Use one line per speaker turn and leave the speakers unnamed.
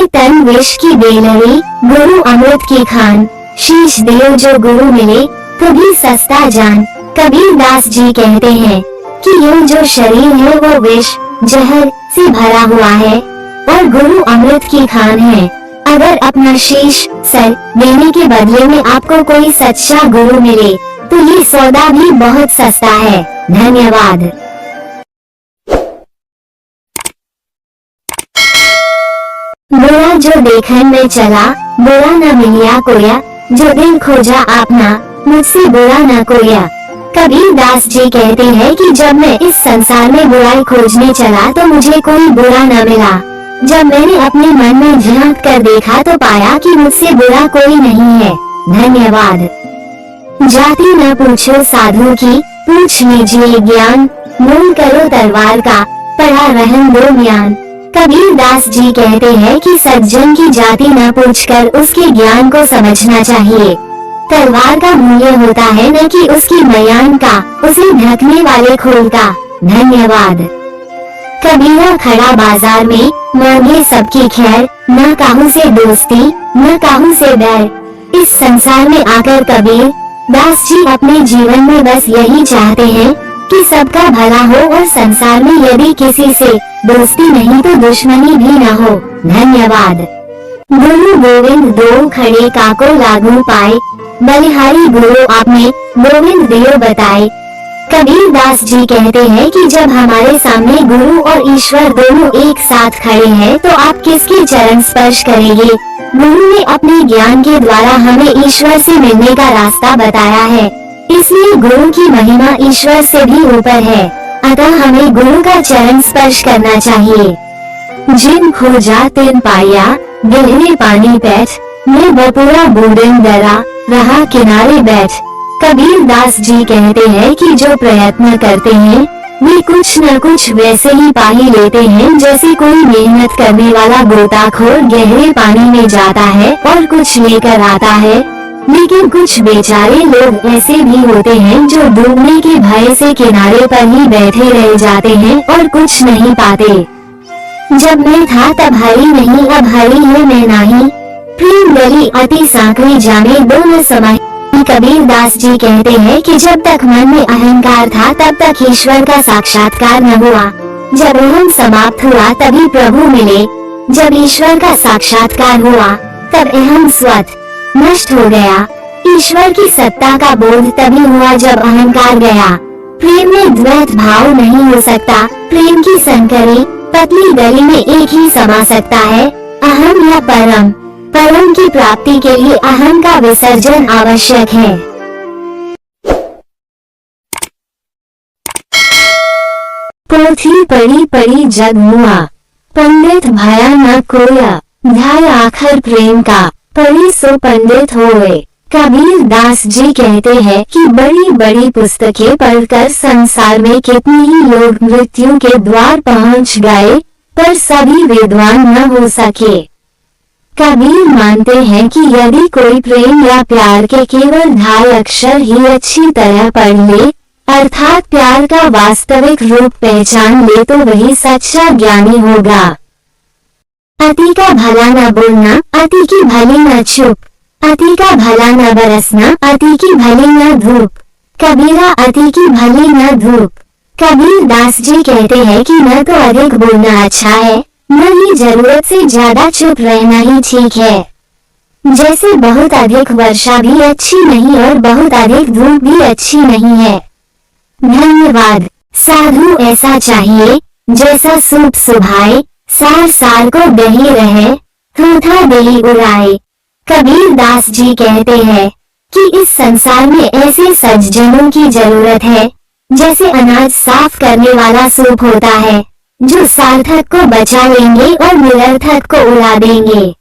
तन विष की बेलरी, गुरु अमृत की खान, शीश दियो जो गुरु मिले तो भी सस्ता जान। कबीर दास जी कहते हैं कि ये जो शरीर है वो विष जहर से भरा हुआ है और गुरु अमृत की खान है। अगर अपना शीश सर देने के बदले में आपको कोई सच्चा गुरु मिले तो ये सौदा भी बहुत सस्ता है। धन्यवाद। बुरा जो देखन में चला, बुरा न मिलिया कोया, जो दिल खोजा आपना, मुझसे बुरा न कोया। कबीर दास जी कहते हैं कि जब मैं इस संसार में बुराई खोजने चला तो मुझे कोई बुरा न मिला। जब मैंने अपने मन में झांक कर देखा तो पाया कि मुझसे बुरा कोई नहीं है। धन्यवाद। जाति न पूछो साधु की, पूछ लीजिए ज्ञान, मूल करो तलवार का, पढ़ा रहन दो ज्ञान। कबीर दास जी कहते हैं कि सज्जन की जाति न पूछकर उसके ज्ञान को समझना चाहिए। तलवार का मूल्य होता है न कि उसकी मयान का, उसे ढकने वाले खोल का। धन्यवाद। कबीरा खड़ा बाजार में, मांगे सबकी खैर, न काहू से दोस्ती न काहू से बैर। इस संसार में आकर कबीर दास जी अपने जीवन में बस यही चाहते हैं कि सबका भला हो और संसार में यदि किसी से दोस्ती नहीं तो दुश्मनी भी न हो। धन्यवाद। गुरु गोविंद दो खड़े काको लागू पाए, बलिहारी गुरु आपने गोविंद दियो बताए। कबीर दास जी कहते हैं कि जब हमारे सामने गुरु और ईश्वर दोनों एक साथ खड़े हैं तो आप किसके चरण स्पर्श करेंगे। गुरु ने अपने ज्ञान के द्वारा हमें ईश्वर से मिलने का रास्ता बताया है, इसलिए गुरु की महिमा ईश्वर से भी ऊपर है। अतः हमें गुरु का चरण स्पर्श करना चाहिए। जिन खोजा तिन पाया, गहरे पानी पैठ, मैं बपुरा बूढ़न डरा, रहा किनारे बैठ। कबीर दास जी कहते हैं कि जो प्रयत्न करते हैं वे कुछ न कुछ वैसे ही पा ही लेते हैं जैसे कोई मेहनत करने वाला गोताखोर गहरे पानी में जाता है और कुछ लेकर आता है। लेकिन कुछ बेचारे लोग ऐसे भी होते हैं जो डूबने के भय से किनारे पर ही बैठे रह जाते हैं और कुछ नहीं पाते। जब मैं था तब हरी नहीं, अब हरी है मैं नहीं, प्रेम गली अति सांकड़ी जाने दो न समय। कबीर दास जी कहते हैं कि जब तक मन में अहंकार था तब तक ईश्वर का साक्षात्कार न हुआ। जब अहम समाप्त हुआ तभी प्रभु मिले। जब ईश्वर का साक्षात्कार हुआ तब अहम स्वत नष्ट हो गया। ईश्वर की सत्ता का बोध तभी हुआ जब अहंकार गया। प्रेम में द्वैत भाव नहीं हो सकता। प्रेम की संकरी पतली गली में एक ही समा सकता है, अहम या परम। परम की प्राप्ति के लिए अहम का विसर्जन आवश्यक है। पोथी पढ़ी पढ़ी जग मुआ, पंडित भया न कोया, ध्याय आखर प्रेम का, पढ़ी सो पंडित होए। कबीर दास जी कहते हैं कि बड़ी बड़ी पुस्तकें पढ़कर संसार में कितने ही लोग मृत्यु के द्वार पहुंच गए पर सभी विद्वान न हो सके। कबीर मानते हैं कि यदि कोई प्रेम या प्यार के केवल ढाई अक्षर ही अच्छी तरह पढ़ ले, अर्थात प्यार का वास्तविक रूप पहचान ले तो वही सच्चा ज्ञानी होगा। अति का भला न बोलना, अति की भली न चुप, अति का भला न बरसना, अति की भली न धूप। कबीरा अति की भली न धूप। कबीर दास जी कहते हैं कि न तो अधिक बोलना अच्छा है, न ही जरूरत से ज्यादा चुप रहना ही ठीक है। जैसे बहुत अधिक वर्षा भी अच्छी नहीं और बहुत अधिक धूप भी अच्छी नहीं है। धन्यवाद। साधु ऐसा चाहिए जैसा सूप सुभाए, सार सार को दही रहे, थूथा दही उड़ाए। कबीर दास जी कहते हैं कि इस संसार में ऐसे सज्जनों की जरूरत है जैसे अनाज साफ करने वाला सूप होता है, जो सार्थक को बचा लेंगे और निरर्थक को उड़ा देंगे।